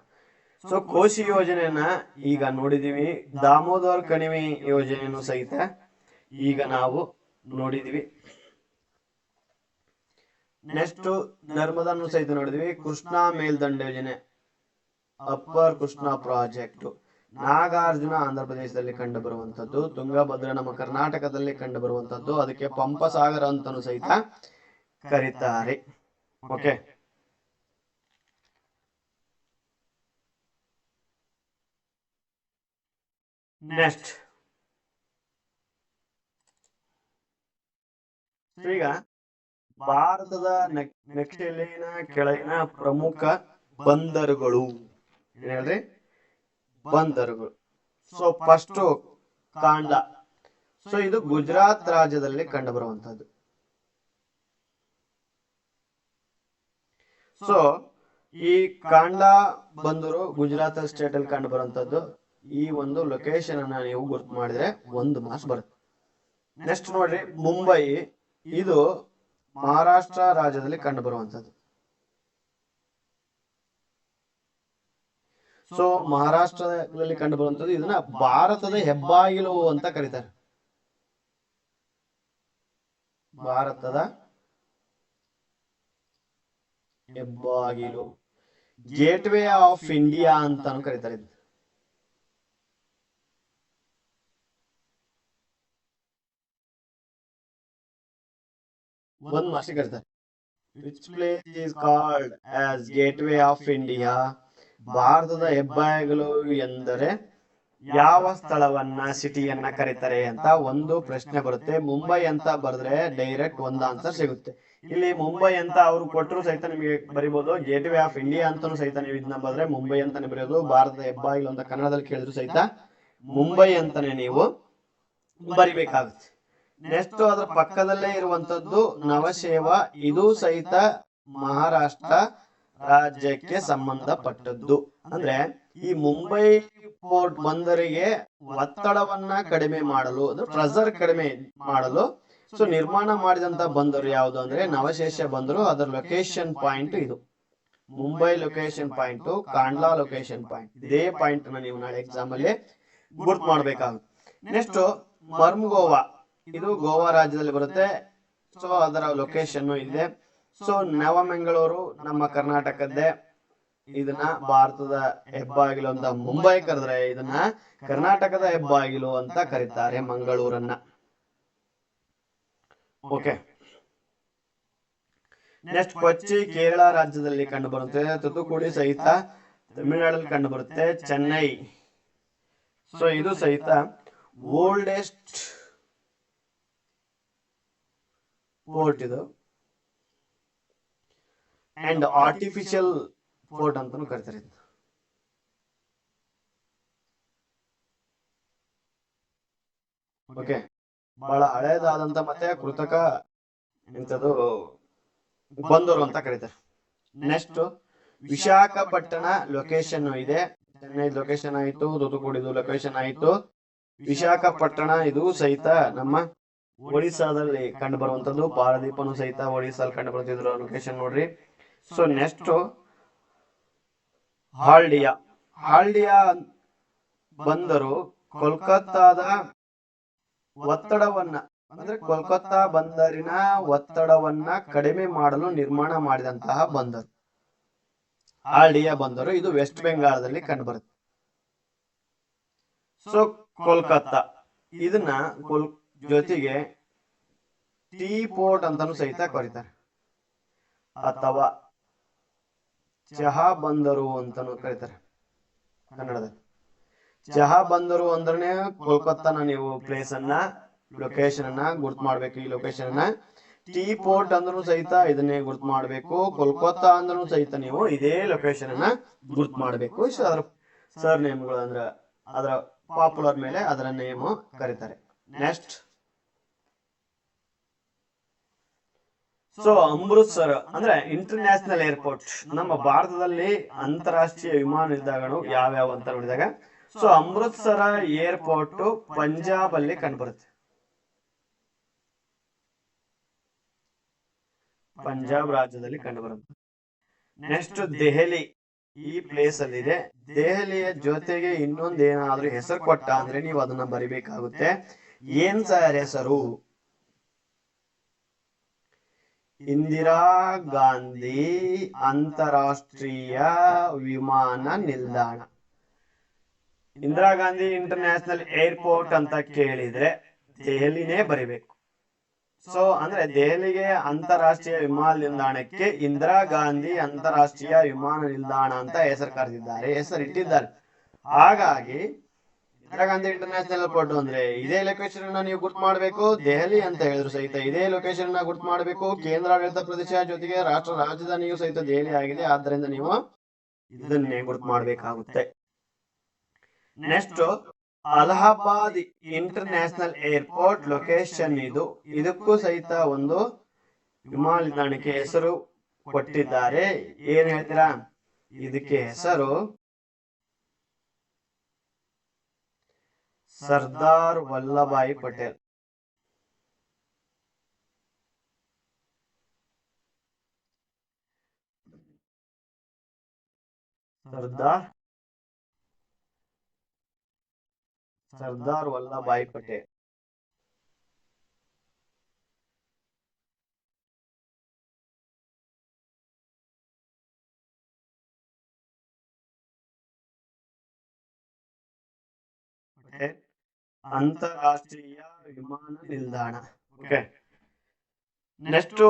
ಸೊ ಕೋಶಿ ಯೋಜನೆಯನ್ನ ಈಗ ನೋಡಿದೀವಿ. ದಾಮೋದರ್ ಕಣಿವೆ ಯೋಜನೆಯನ್ನು ಸಹಿತ ಈಗ ನಾವು ನೋಡಿದೀವಿ. ನೆಕ್ಸ್ಟ್ ನರ್ಮದನ್ನು ಸಹಿತ ನೋಡಿದ್ವಿ. ಕೃಷ್ಣಾ ಮೇಲ್ದಂಡೆ ಯೋಜನೆ, ಅಪ್ಪರ್ ಕೃಷ್ಣಾ ಪ್ರಾಜೆಕ್ಟ್, ನಾಗಾರ್ಜುನ ಆಂಧ್ರ ಪ್ರದೇಶದಲ್ಲಿ ಕಂಡು ಬರುವಂತದ್ದು, ತುಂಗಭದ್ರಾ ನಮ್ಮ ಕರ್ನಾಟಕದಲ್ಲಿ ಕಂಡು ಬರುವಂತದ್ದು. ಅದಕ್ಕೆ ಪಂಪಸಾಗರ ಅಂತನೂ ಸಹಿತ ಕರೀತಾರೆ. ಓಕೆ, ನೆಕ್ಸ್ಟ್ ಈಗ ಭಾರತದ ನಕ್ಷೆಯಲ್ಲಿನ ಕೆಳಗಿನ ಪ್ರಮುಖ ಬಂದರುಗಳು ಏನ್ ಹೇಳ್ರಿ? ಬಂದರುಗಳು. ಸೊ ಫಸ್ಟ್ ಕಾಂಡ್ಲಾ. ಸೊ ಇದು ಗುಜರಾತ್ ರಾಜ್ಯದಲ್ಲಿ ಕಂಡು ಬರುವಂತದ್ದು. ಸೊ ಈ ಕಾಂಡ್ಲಾ ಬಂದರು ಗುಜರಾತ್ ಸ್ಟೇಟ್ ಅಲ್ಲಿ ಕಂಡು ಬರುವಂತದ್ದು. ಈ ಒಂದು ಲೊಕೇಶನ್ ಅನ್ನ ನೀವು ಗುರ್ತು ಮಾಡಿದ್ರೆ 1 ಮಾರ್ಕ್ಸ್ ಬರುತ್ತೆ. ನೆಕ್ಸ್ಟ್ ನೋಡ್ರಿ, ಮುಂಬೈ. ಇದು ಮಹಾರಾಷ್ಟ್ರ ರಾಜ್ಯದಲ್ಲಿ ಕಂಡು ಬರುವಂತದ್ದು. ಸೊ ಮಹಾರಾಷ್ಟ್ರದಲ್ಲಿ ಕಂಡು ಬರುವಂತದ್ದು. ಇದನ್ನ ಭಾರತದ ಹೆಬ್ಬಾಗಿಲು ಅಂತ ಕರೀತಾರೆ. ಭಾರತದ ಹೆಬ್ಬಾಗಿಲು, ಗೇಟ್ ವೇ ಆಫ್ ಇಂಡಿಯಾ ಅಂತಾನು ಕರೀತಾರೆ. 1 ಮಾರ್ಕ್ಸ್ ಕರೀತಾರೆ. Which place is called as gateway of India? ಭಾರತದ ಹೆಬ್ಬಾಗಿಲು ಎಂದರೆ ಯಾವ ಸ್ಥಳವನ್ನ, ಸಿಟಿಯನ್ನ ಕರೀತಾರೆ ಅಂತ ಒಂದು ಪ್ರಶ್ನೆ ಬರುತ್ತೆ. ಮುಂಬೈ ಅಂತ ಬರೆದ್ರೆ ಡೈರೆಕ್ಟ್ 1 ಆನ್ಸರ್ ಸಿಗುತ್ತೆ. ಇಲ್ಲಿ ಮುಂಬೈ ಅಂತ ಅವ್ರು ಕೊಟ್ಟರು ಸಹಿತ ನಿಮಗೆ ಬರಿಬಹುದು. ಗೇಟ್ ವೇ ಆಫ್ ಇಂಡಿಯಾ ಅಂತಾನು ಸಹಿತ ನೀವು ಇದನ್ನ ಬರೆದ್ರೆ ಮುಂಬೈ ಅಂತಾನೆ ಬರೆಯೋದು. ಭಾರತದ ಹೆಬ್ಬಾಗಿಲು ಅಂತ ಕನ್ನಡದಲ್ಲಿ ಕೇಳಿದ್ರು ಸಹಿತ ಮುಂಬೈ ಅಂತಾನೆ ನೀವು ಬರಿಬೇಕಾಗುತ್ತೆ. ನೆಕ್ಸ್ಟ್ ಅದರ ಪಕ್ಕದಲ್ಲೇ ಇರುವಂತದ್ದು ನವಶೇವಾ. ಇದು ಸಹಿತ ಮಹಾರಾಷ್ಟ್ರ ರಾಜ್ಯಕ್ಕೆ ಸಂಬಂಧಪಟ್ಟದ್ದು. ಅಂದ್ರೆ ಈ ಮುಂಬೈ ಪೋರ್ಟ್ ಬಂದರಿಗೆ ಒತ್ತಡವನ್ನ ಕಡಿಮೆ ಮಾಡಲು, ಅಂದ್ರೆ ಪ್ರೆಷರ್ ಕಡಿಮೆ ಮಾಡಲು ಸೊ ನಿರ್ಮಾಣ ಮಾಡಿದಂತ ಬಂದರು ಯಾವುದು ಅಂದ್ರೆ ನವಶೇಷ ಬಂದರು. ಅದರ ಲೊಕೇಶನ್ ಪಾಯಿಂಟ್ ಇದು. ಮುಂಬೈ ಲೊಕೇಶನ್ ಪಾಯಿಂಟ್, ಕಾಂಡ್ಲಾ ಲೊಕೇಶನ್ ಪಾಯಿಂಟ್. ಇದೇ ಪಾಯಿಂಟ್ ನ ನೀವು ನಾಳೆ ಎಕ್ಸಾಮ್ ಅಲ್ಲಿ ಗುರ್ತು ಮಾಡ್ಬೇಕಾಗುತ್ತೆ. ನೆಕ್ಸ್ಟ್ ಮರ್ಮಗೋವಾ. ಇದು ಗೋವಾ ರಾಜ್ಯದಲ್ಲಿ ಬರುತ್ತೆ. ಸೊ ಅದರ ಲೊಕೇಶನ್ ಇದೆ. ಸೊ ನವಮಂಗಳೂರು ನಮ್ಮ ಕರ್ನಾಟಕದ್ದೇ. ಇದನ್ನ ಭಾರತದ ಹೆಬ್ಬಾಗಿಲು ಅಂತ ಮುಂಬೈ ಕರೆದ್ರೆ ಇದನ್ನ ಕರ್ನಾಟಕದ ಹೆಬ್ಬಾಗಿಲು ಅಂತ ಕರೀತಾರೆ, ಮಂಗಳೂರನ್ನ. ಓಕೆ, ನೆಕ್ಸ್ಟ್ ಕೊಚ್ಚಿ ಕೇರಳ ರಾಜ್ಯದಲ್ಲಿ ಕಂಡು ಬರುತ್ತೆ. ತುತುಕುಡಿ ಸಹಿತ ತಮಿಳುನಾಡಲ್ಲಿ ಕಂಡು ಬರುತ್ತೆ, ಚೆನ್ನೈ. ಸೊ ಇದು ಸಹಿತ ಓಲ್ಡೆಸ್ಟ್ ಪೋರ್ಟ್ ಇದು, ಅಂಡ್ ಆರ್ಟಿಫಿಷಿಯಲ್ ಪೋರ್ಟ್ ಅಂತಾನು ಕರಿತಾರೆ. ಓಕೆ, ಬಹಳ ಹಳೇದಾದಂತ ಮತ್ತೆ ಕೃತಕ ಎಂತದು ಬಂದರು ಅಂತ ಕರೀತಾರೆ. ನೆಕ್ಸ್ಟ್ ವಿಶಾಖಪಟ್ಟಣ ಲೊಕೇಶನ್ ಇದೆ. ಚೆನ್ನೈ ಲೊಕೇಶನ್ ಆಯ್ತು, ತೂತುಕುಡಿದು ಲೊಕೇಶನ್ ಆಯ್ತು, ವಿಶಾಖಪಟ್ಟಣ ಇದು ಸಹಿತ ನಮ್ಮ ಒಡಿಸ್ಸಾದಲ್ಲಿ ಕಂಡು ಬರುವಂತದ್ದು. ಪಾರದೀಪನು ಸಹಿತ ಒಡಿಸ್ಸಾದಲ್ಲಿ ಕಂಡು ಬರ್ತಿದ್ರು ಲೊಕೇಶನ್ ನೋಡ್ರಿ. So next Haldia. ಹಾಲ್ಡಿಯಾ ಬಂದರು ಕೋಲ್ಕತ್ತಾದ ಒತ್ತಡವನ್ನ, ಅಂದ್ರೆ ಕೋಲ್ಕತ್ತಾ ಬಂದರಿನ ಒತ್ತಡವನ್ನ ಕಡಿಮೆ ಮಾಡಲು ನಿರ್ಮಾಣ ಮಾಡಿದಂತಹ ಬಂದರು ಹಾಲ್ಡಿಯಾ ಬಂದರು. ಇದು ವೆಸ್ಟ್ ಬೆಂಗಾಳದಲ್ಲಿ ಕಂಡು ಬರುತ್ತೆ. ಸೊ ಕೋಲ್ಕತ್ತಾ ಇದನ್ನ ಜೊತೆಗೆ ಟೀ ಪೋರ್ಟ್ ಅಂತಾನು ಸಹಿತ ಕರೀತಾರೆ, ಅಥವಾ ಚಹಾ ಬಂದರು ಅಂತಾನು ಕರೀತಾರೆ ಕನ್ನಡದಲ್ಲಿ. ಚಹಾ ಬಂದರು ಅಂದ್ರೆ ಕೋಲ್ಕತ್ತಾನ ನೀವು ಪ್ಲೇಸ್ ಅನ್ನ, ಲೊಕೇಶನ್ ಅನ್ನ ಗುರ್ತು ಮಾಡ್ಬೇಕು. ಈ ಲೊಕೇಶನ್ ಅನ್ನ ಟೀ ಪೋರ್ಟ್ ಅಂದ್ರೂ ಸಹಿತ ಇದನ್ನೇ ಗುರ್ತು ಮಾಡ್ಬೇಕು. ಕೋಲ್ಕತ್ತಾ ಅಂದ್ರೂ ಸಹಿತ ನೀವು ಇದೇ ಲೊಕೇಶನ್ ಅನ್ನ ಗುರ್ತು ಮಾಡ್ಬೇಕು. ಸೊ ಅದರ ಸರ್ ನೇಮ್ಗಳು ಅಂದ್ರೆ ಅದರ ಪಾಪ್ಯುಲರ್ ಮೇಲೆ ಅದರ ನೇಮ್ ಕರೀತಾರೆ. ನೆಕ್ಸ್ಟ್ ಸೊ ಅಮೃತ್ಸರ್ ಅಂದ್ರೆ ಇಂಟರ್ನ್ಯಾಷನಲ್ ಏರ್ಪೋರ್ಟ್. ನಮ್ಮ ಭಾರತದಲ್ಲಿ ಅಂತಾರಾಷ್ಟ್ರೀಯ ವಿಮಾನ ನಿಲ್ದಾಣಗಳು ಯಾವ್ಯಾವ ಅಂತ ನೋಡಿದಾಗ, ಸೊ ಅಮೃತ್ಸರ ಏರ್ಪೋರ್ಟ್ ಪಂಜಾಬ್ ಅಲ್ಲಿ ಕಂಡುಬರುತ್ತೆ. ಪಂಜಾಬ್ ರಾಜ್ಯದಲ್ಲಿ ಕಂಡುಬರುತ್ತೆ. ನೆಕ್ಸ್ಟ್ ದೆಹಲಿ ಈ ಪ್ಲೇಸ್ ಅಲ್ಲಿ ಇದೆ. ದೆಹಲಿಯ ಜೊತೆಗೆ ಇನ್ನೊಂದು ಏನಾದ್ರೂ ಹೆಸರು ಕೊಟ್ಟ ಅಂದ್ರೆ ನೀವು ಅದನ್ನ ಬರಿಬೇಕಾಗುತ್ತೆ. ಏನ್ ಸರ್ ಹೆಸರು? ಇಂದಿರಾ ಗಾಂಧಿ ಅಂತಾರಾಷ್ಟ್ರೀಯ ವಿಮಾನ ನಿಲ್ದಾಣ. ಇಂದಿರಾ ಗಾಂಧಿ ಇಂಟರ್ನ್ಯಾಷನಲ್ ಏರ್ಪೋರ್ಟ್ ಅಂತ ಕೇಳಿದ್ರೆ ದೆಹಲಿನೇ ಬರಿಬೇಕು. ಸೊ ಅಂದ್ರೆ ದೆಹಲಿಗೆ ಅಂತಾರಾಷ್ಟ್ರೀಯ ವಿಮಾನ ನಿಲ್ದಾಣಕ್ಕೆ ಇಂದಿರಾ ಗಾಂಧಿ ಅಂತಾರಾಷ್ಟ್ರೀಯ ವಿಮಾನ ನಿಲ್ದಾಣ ಅಂತ ಹೆಸರು ಕರೆದಿದ್ದಾರೆ, ಹೆಸರಿಟ್ಟಿದ್ದಾರೆ. ಹಾಗಾಗಿ ಇಂದಿರಾ ಗಾಂಧಿ ಇಂಟರ್ನ್ಯಾಷನಲ್ ಏರ್ಪೋರ್ಟ್ ಅಂದ್ರೆ ಇದೇ ಲೊಕೇಶನ್ ಅನ್ನ ನೀವು ಗುರ್ತು ಮಾಡಬೇಕು. ದೆಹಲಿ ಅಂತ ಹೇಳಿದ್ರು ಸಹಿತ ಇದೇ ಲೊಕೇಶನ್ ಅನ್ನ ಗುರ್ತು ಮಾಡಬೇಕು. ಕೇಂದ್ರಾಡಳಿತ ಪ್ರದೇಶ ಜೊತೆಗೆ ರಾಷ್ಟ್ರ ರಾಜಧಾನಿಯು ಸಹಿತ ದೆಹಲಿ ಆಗಿದೆ, ಆದ್ದರಿಂದ ನೀವು ಇದನ್ನೇ ಗುರ್ತು ಮಾಡಬೇಕಾಗುತ್ತೆ. Next Allahabad international airport location ಇದು. ಇದಕ್ಕೂ ಸಹಿತ ಒಂದು ವಿಮಾನ ನಿಲ್ದಾಣಕ್ಕೆ ಹೆಸರು ಕೊಟ್ಟಿದ್ದಾರೆ. ಏನ್ ಹೇಳ್ತೀರಾ? ಇದಕ್ಕೆ ಹೆಸರು ಸರ್ದಾರ್ ವಲ್ಲಭಾಯಿ ಪಟೇಲ್. ಸರ್ದಾರ್ ವಲ್ಲಭಾಯಿ ಪಟೇಲ್. ಅಂತಾರಾಷ್ಟ್ರೀಯ ವಿಮಾನ ನಿಲ್ದಾಣ. ಓಕೆ. ನೆಕ್ಸ್ಟ್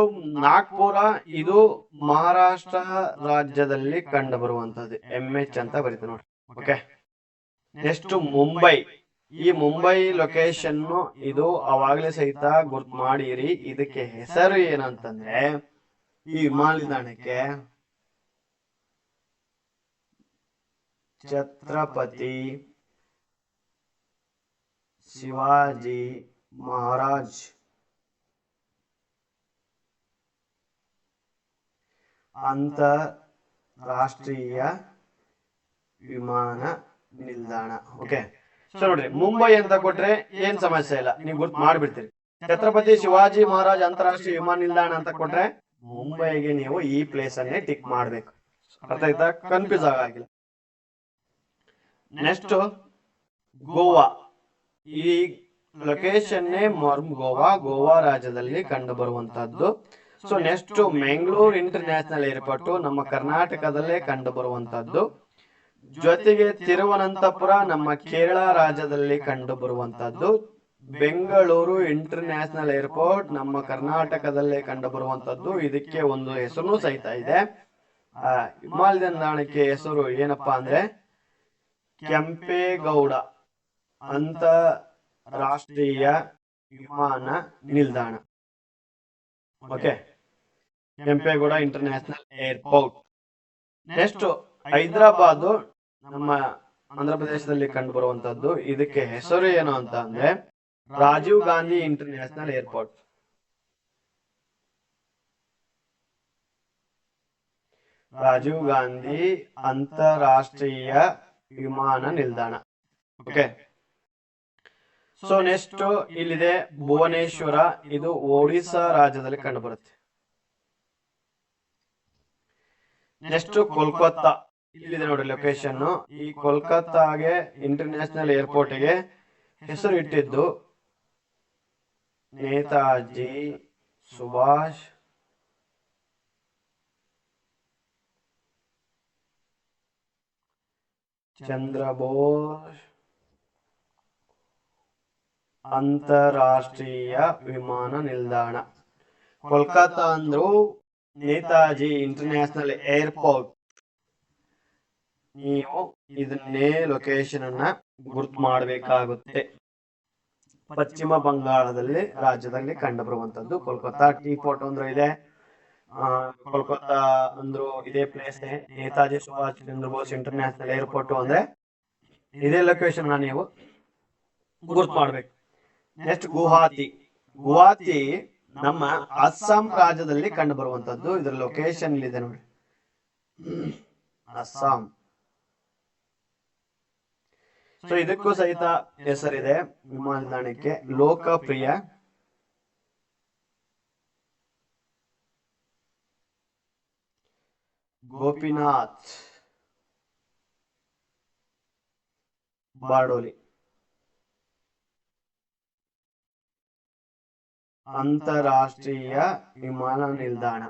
ನಾಗ್ಪುರ, ಇದು ಮಹಾರಾಷ್ಟ್ರ ರಾಜ್ಯದಲ್ಲಿ ಕಂಡು ಬರುವಂತದ್ದು. MH ಅಂತ ಬರೀತೀವಿ ನೋಡಿ. ಓಕೆ. ನೆಕ್ಸ್ಟ್ ಮುಂಬೈ. ಈ ಮುಂಬೈ ಲೊಕೇಶನ್ ಇದು ಅವಾಗಲೇ ಸಹಿತ ಗುರ್ತು ಮಾಡಿರಿ. ಇದಕ್ಕೆ ಹೆಸರು ಏನಂತಂದ್ರೆ ಈ ವಿಮಾನ ನಿಲ್ದಾಣಕ್ಕೆ ಛತ್ರಪತಿ ಶಿವಾಜಿ ಮಹಾರಾಜ್ ಅಂತಾರಾಷ್ಟ್ರೀಯ ವಿಮಾನ ನಿಲ್ದಾಣ. ಓಕೆ. ಸೊ ನೋಡ್ರಿ, ಮುಂಬೈ ಅಂತ ಕೊಟ್ರೆ ಏನ್ ಸಮಸ್ಯೆ ಇಲ್ಲ, ನೀವು ಗುರ್ತು ಮಾಡ್ಬಿಡ್ತೀರಿ. ಛತ್ರಪತಿ ಶಿವಾಜಿ ಮಹಾರಾಜ್ ಅಂತಾರಾಷ್ಟ್ರೀಯ ವಿಮಾನ ನಿಲ್ದಾಣ ಅಂತ ಕೊಟ್ರೆ ಮುಂಬೈಗೆ ನೀವು ಈ ಪ್ಲೇಸ್ ಅನ್ನೇ ಟಿಕ್ ಮಾಡ್ಬೇಕು. ಅರ್ಥ ಆಯ್ತಾ? ಕನ್ಫ್ಯೂಸ್ ಆಗಿಲ್ಲ. ನೆಕ್ಸ್ಟ್ ಗೋವಾ. ಈ ಲೊಕೇಶನ್ನೇ ಗೋವಾ ರಾಜ್ಯದಲ್ಲಿ ಕಂಡು ಬರುವಂತಹದ್ದು. So next Mangalore international airport ನಮ್ಮ ಕರ್ನಾಟಕದಲ್ಲೇ ಕಂಡು ಬರುವಂತಹದ್ದು. ಜೊತೆಗೆ ತಿರುವನಂತಪುರ ನಮ್ಮ ಕೇರಳ ರಾಜ್ಯದಲ್ಲಿ ಕಂಡು ಬರುವಂತಹದ್ದು. ಬೆಂಗಳೂರು ಇಂಟರ್ನ್ಯಾಷನಲ್ ಏರ್ಪೋರ್ಟ್ ನಮ್ಮ ಕರ್ನಾಟಕದಲ್ಲೇ ಕಂಡು ಬರುವಂತಹದ್ದು. ಇದಕ್ಕೆ ಒಂದು ಹೆಸರು ಸಹಿತ ಇದೆ, ವಿಮಾನ ನಿಲ್ದಾಣಕ್ಕೆ ಹೆಸರು ಏನಪ್ಪಾ ಅಂದ್ರೆ ಕೆಂಪೇಗೌಡ ಅಂತಾರಾಷ್ಟ್ರೀಯ ವಿಮಾನ ನಿಲ್ದಾಣ. Okay, Kempegowda international airport. Next Hyderabad ನಮ್ಮ ಆಂಧ್ರ ಪ್ರದೇಶದಲ್ಲಿ ಕಂಡು ಬರುವಂತದ್ದು. ಇದಕ್ಕೆ ಹೆಸರು ಏನು ಅಂತ ಅಂದ್ರೆ ರಾಜೀವ್ ಗಾಂಧಿ ಇಂಟರ್ನ್ಯಾಷನಲ್ ಏರ್ಪೋರ್ಟ್. ರಾಜೀವ್ ಗಾಂಧಿ ಅಂತಾರಾಷ್ಟ್ರೀಯ ವಿಮಾನ ನಿಲ್ದಾಣ. ಓಕೆ, ಸೊ ನೆಕ್ಸ್ಟ್ ಇಲ್ಲಿದೆ ಭುವನೇಶ್ವರ. ಇದು ಒಡಿಶಾ ರಾಜ್ಯದಲ್ಲಿ ಕಂಡು ಬರುತ್ತೆ. ನೆಕ್ಸ್ಟ್ ಕೋಲ್ಕತ್ತಾ. ಇಲ್ಲಿದೆ ನೋಡಿ ಲೊಕೇಶನ್. ಈ ಕೋಲ್ಕತ್ತಾಗೆ ಇಂಟರ್ನ್ಯಾಷನಲ್ ಏರ್ಪೋರ್ಟ್ಗೆ ಹೆಸರು ಇಟ್ಟಿದ್ದು ನೇತಾಜಿ ಸುಭಾಷ್ ಚಂದ್ರ ಬೋಸ್ ಅಂತಾರಾಷ್ಟ್ರೀಯ ವಿಮಾನ ನಿಲ್ದಾಣ. ಕೋಲ್ಕತ್ತಾ ಅಂದ್ರು ನೇತಾಜಿ ಇಂಟರ್ನ್ಯಾಷನಲ್ ಏರ್ಪೋರ್ಟ್. ನೀವು ಇದನ್ನೇ ಲೊಕೇಶನ್ ಅನ್ನ ಗುರ್ತು ಮಾಡಬೇಕಾಗುತ್ತೆ. ಪಶ್ಚಿಮ ಬಂಗಾಳದಲ್ಲಿ ರಾಜ್ಯದಲ್ಲಿ ಕಂಡು ಬರುವಂತದ್ದು ಕೋಲ್ಕತ್ತಾ. ಟೀ ಪೋರ್ಟ್ ಅಂದ್ರು ಇದೆ. ಕೋಲ್ಕತ್ತಾ ಅಂದ್ರು ಇದೇ place. Netaji Subhash Chandra Bose international airport ಅಂದ್ರೆ ಇದೇ ಲೊಕೇಶನ್ ನೀವು ಗುರ್ತು ಮಾಡ್ಬೇಕು. ನೆಕ್ಸ್ಟ್ ಗುವಾಹತಿ. ಗುವಾಹತಿ ನಮ್ಮ ಅಸ್ಸಾಂ ರಾಜ್ಯದಲ್ಲಿ ಕಂಡು ಬರುವಂತದ್ದು. ಇದರ ಲೊಕೇಶನ್ ಇಲ್ಲಿದೆ ನೋಡಿ, ಅಸ್ಸಾಂ. ಸೊ ಇದಕ್ಕೂ ಸಹಿತ ಹೆಸರಿದೆ ವಿಮಾನ ನಿಲ್ದಾಣಕ್ಕೆ. ಲೋಕಪ್ರಿಯ ಗೋಪಿನಾಥ್ ಬಾರ್ಡೋಲಿ ಅಂತಾರಾಷ್ಟ್ರೀಯ ವಿಮಾನ ನಿಲ್ದಾಣ.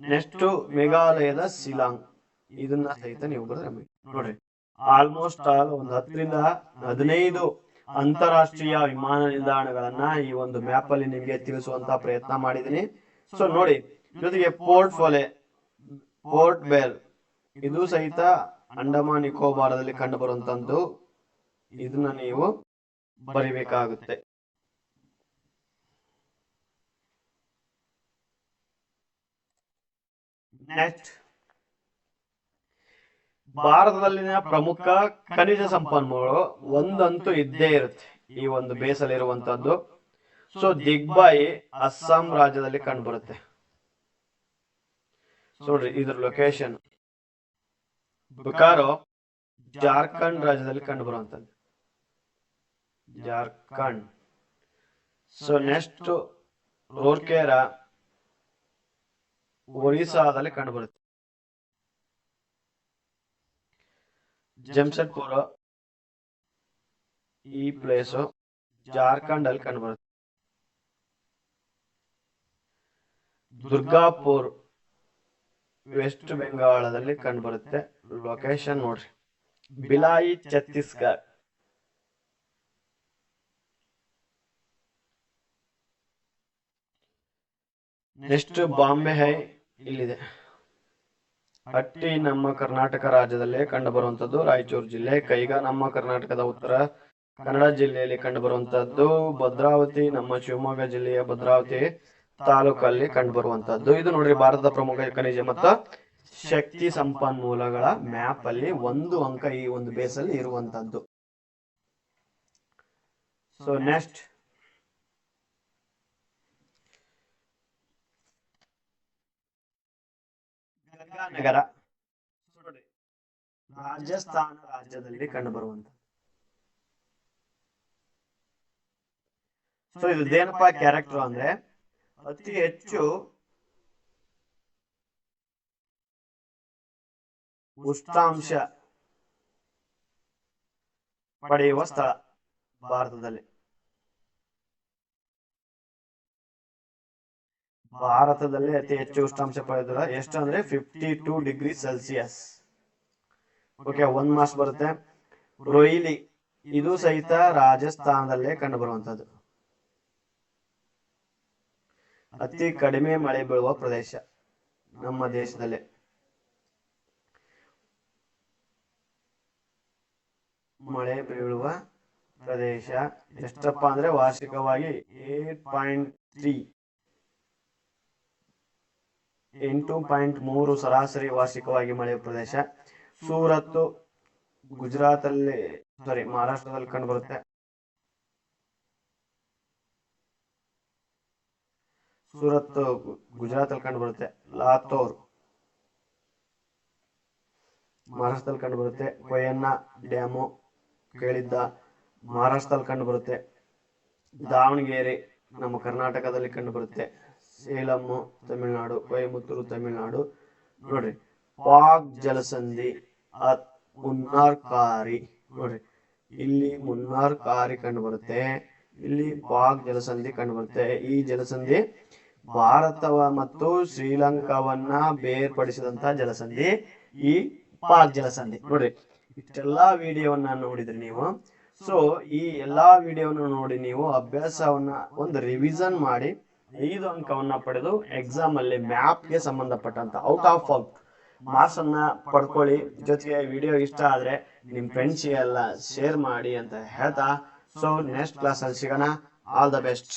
ನೆಕ್ಸ್ಟ್ ಮೇಘಾಲಯದ ಶಿಲಾಂಗ್. ಇದನ್ನ ಸಹಿತ ನೀವು ನೋಡ್ರಿ. ಆಲ್ಮೋಸ್ಟ್ ಆಲ್ ಒಂದು 10 ರಿಂದ 15 ಅಂತಾರಾಷ್ಟ್ರೀಯ ವಿಮಾನ ನಿಲ್ದಾಣಗಳನ್ನ ಈ ಒಂದು ಮ್ಯಾಪ್ ಅಲ್ಲಿ ನಿಮ್ಗೆ ತಿಳಿಸುವಂತ ಪ್ರಯತ್ನ ಮಾಡಿದೀನಿ. ಸೊ ನೋಡಿ, ಜೊತೆಗೆ ಪೋರ್ಟ್ ಬೇರ್ ಇದು ಸಹಿತ ಅಂಡಮಾನ್ ನಿಕೋಬಾರದಲ್ಲಿ ಕಂಡು ಬರುವಂತದ್ದು. ಇದನ್ನ ನೀವು ಬರಿಬೇಕಾಗುತ್ತೆ. ನೆಕ್ಸ್ಟ್ ಭಾರತದಲ್ಲಿನ ಪ್ರಮುಖ ಖನಿಜ ಸಂಪನ್ಮೂಲಗಳು ಒಂದಂತೂ ಇದ್ದೇ ಇರುತ್ತೆ ಈ ಒಂದು ಬೇಸಲ್ಲಿ ಇರುವಂತದ್ದು. ಸೊ ದಿಗ್ಬಾಯಿ ಅಸ್ಸಾಂ ರಾಜ್ಯದಲ್ಲಿ ಕಂಡು ಬರುತ್ತೆ. ನೋಡ್ರಿ ಇದ್ರ ಲೊಕೇಶನ್. ಬುಕಾರೋ ಜಾರ್ಖಂಡ್ ರಾಜ್ಯದಲ್ಲಿ ಕಂಡು ಬರುವಂತದ್ದು, ಜಾರ್ಖಂಡ್. ಸೊ ನೆಕ್ಸ್ಟ್ ರೂರ್ಕೆರಾ ಒರಿಸ್ಸಾದಲ್ಲಿ ಕಂಡು ಬರುತ್ತೆ. ಜಮ್ಶೆಡ್ಪುರ ಈ ಪ್ಲೇಸು ಜಾರ್ಖಂಡ್ ಅಲ್ಲಿ ಕಂಡು ಬರುತ್ತೆ. ದುರ್ಗಾಪುರ್ ವೆಸ್ಟ್ ಬೆಂಗಾಳದಲ್ಲಿ ಕಂಡು ಬರುತ್ತೆ. ಲೊಕೇಶನ್ ನೋಡ್ರಿ, ಬಿಲಾಯಿ ಛತ್ತೀಸ್ಗಢ. ನೆಕ್ಸ್ಟ್ ಬಾಂಬೆ ಹೈ ಇಲ್ಲಿದೆ. ಹಟ್ಟಿ ನಮ್ಮ ಕರ್ನಾಟಕ ರಾಜ್ಯದಲ್ಲೇ ಕಂಡು ಬರುವಂತದ್ದು, ರಾಯಚೂರು ಜಿಲ್ಲೆ. ಕೈಗಾ ನಮ್ಮ ಕರ್ನಾಟಕದ ಉತ್ತರ ಕನ್ನಡ ಜಿಲ್ಲೆಯಲ್ಲಿ ಕಂಡು ಬರುವಂತದ್ದು. ಭದ್ರಾವತಿ ನಮ್ಮ ಶಿವಮೊಗ್ಗ ಜಿಲ್ಲೆಯ ಭದ್ರಾವತಿ ತಾಲೂಕಲ್ಲಿ ಕಂಡು ಬರುವಂತದ್ದು. ಇದು ನೋಡ್ರಿ ಭಾರತದ ಪ್ರಮುಖ ಖನಿಜ ಮತ್ತು ಶಕ್ತಿ ಸಂಪನ್ಮೂಲಗಳ ಮ್ಯಾಪ್ ಅಲ್ಲಿ 1 ಅಂಕ ಈ ಒಂದು ಬೇಸಲ್ಲಿ ಇರುವಂತದ್ದು. ಸೊ ನೆಕ್ಸ್ಟ್ ನಗರ, ರಾಜಸ್ಥಾನ ರಾಜ್ಯದಲ್ಲಿ ಕಂಡು ಬರುವಂತ. ಸೊ ಇದು ಏನಪ್ಪಾ ಕ್ಯಾರೆಕ್ಟರ್ ಅಂದ್ರೆ ಅತಿ ಹೆಚ್ಚು ಉಷ್ಣಾಂಶ ಪಡೆಯುವ ಸ್ಥಳ ಭಾರತದಲ್ಲಿ. ಭಾರತದಲ್ಲಿ ಅತಿ ಹೆಚ್ಚು ಉಷ್ಣಾಂಶ ಪಡೆದ ಎಷ್ಟು ಅಂದ್ರೆ 52 ಡಿಗ್ರಿ ಸೆಲ್ಸಿಯಸ್. ಓಕೆ, 1 ಮಾರ್ಕ್ಸ್ ಬರುತ್ತೆ. ರೋಹಿಲಿ ಇದು ಸಹಿತ ರಾಜಸ್ಥಾನದಲ್ಲೇ ಕಂಡು ಬರುವಂತದ್ದು. ಅತಿ ಕಡಿಮೆ ಮಳೆ ಬೀಳುವ ಪ್ರದೇಶ ನಮ್ಮ ದೇಶದಲ್ಲೇ. ಮಳೆ ಬೀಳುವ ಪ್ರದೇಶ ಎಷ್ಟಪ್ಪ ಅಂದ್ರೆ ವಾರ್ಷಿಕವಾಗಿ 8.3 8.3 ಸರಾಸರಿ ವಾರ್ಷಿಕವಾಗಿ ಮಳೆಯ ಪ್ರದೇಶ. ಸೂರತ್ ಗುಜರಾತಲ್ಲಿ ಮಹಾರಾಷ್ಟ್ರದಲ್ಲಿ ಕಂಡುಬರುತ್ತೆ. ಸೂರತ್ ಗುಜರಾತಲ್ಲಿ ಕಂಡುಬರುತ್ತೆ. ಲಾತೂರ್ ಮಹಾರಾಷ್ಟ್ರದಲ್ಲಿ ಕಂಡುಬರುತ್ತೆ. ಕೊಯನ್ನ ಡ್ಯಾಮು ಕೇಳಿದ್ದ ಮಹಾರಾಷ್ಟ್ರದಲ್ಲಿ ಕಂಡುಬರುತ್ತೆ. ದಾವಣಗೆರೆ ನಮ್ಮ ಕರ್ನಾಟಕದಲ್ಲಿ ಕಂಡುಬರುತ್ತೆ. ಸೇಲಂ ತಮಿಳುನಾಡು, ಕೊಯಮತ್ತೂರು ತಮಿಳುನಾಡು. ನೋಡ್ರಿ, ಪಾಕ್ ಜಲಸಂಧಿ ಮುನ್ನಾರ್ಕಾರಿ, ನೋಡ್ರಿ ಇಲ್ಲಿ ಮುನ್ನಾರ್ಕಾರಿ ಕಂಡುಬರುತ್ತೆ, ಇಲ್ಲಿ ಪಾಕ್ ಜಲಸಂಧಿ ಕಂಡುಬರುತ್ತೆ. ಈ ಜಲಸಂಧಿ ಭಾರತ ಮತ್ತು ಶ್ರೀಲಂಕಾವನ್ನ ಬೇರ್ಪಡಿಸಿದಂತ ಜಲಸಂಧಿ ಈ ಪಾಕ್ ಜಲಸಂಧಿ. ನೋಡ್ರಿ, ಇಷ್ಟೆಲ್ಲಾ ವಿಡಿಯೋವನ್ನ ನೋಡಿದ್ರಿ ನೀವು. ಸೊ ಈ ಎಲ್ಲಾ ವಿಡಿಯೋವನ್ನು ನೋಡಿ ನೀವು ಅಭ್ಯಾಸವನ್ನ ಒಂದು ರಿವಿಷನ್ ಮಾಡಿ 5 ಅಂಕವನ್ನ ಪಡೆದು ಎಕ್ಸಾಮ್ ಅಲ್ಲಿ ಮ್ಯಾಪ್ಗೆ ಸಂಬಂಧಪಟ್ಟಂತ ಔಟ್ ಮಾರ್ಕ್ಸ್ ಅನ್ನ ಪಡ್ಕೊಳ್ಳಿ. ಜೊತೆಗೆ ವಿಡಿಯೋ ಇಷ್ಟ ಆದ್ರೆ ನಿಮ್ ಫ್ರೆಂಡ್ಸ್ ಎಲ್ಲ ಶೇರ್ ಮಾಡಿ ಅಂತ ಹೇಳ್ತಾ, ಸೊ ನೆಕ್ಸ್ಟ್ ಕ್ಲಾಸ್ ಅಲ್ಲಿ ಸಿಗೋಣ. All the best.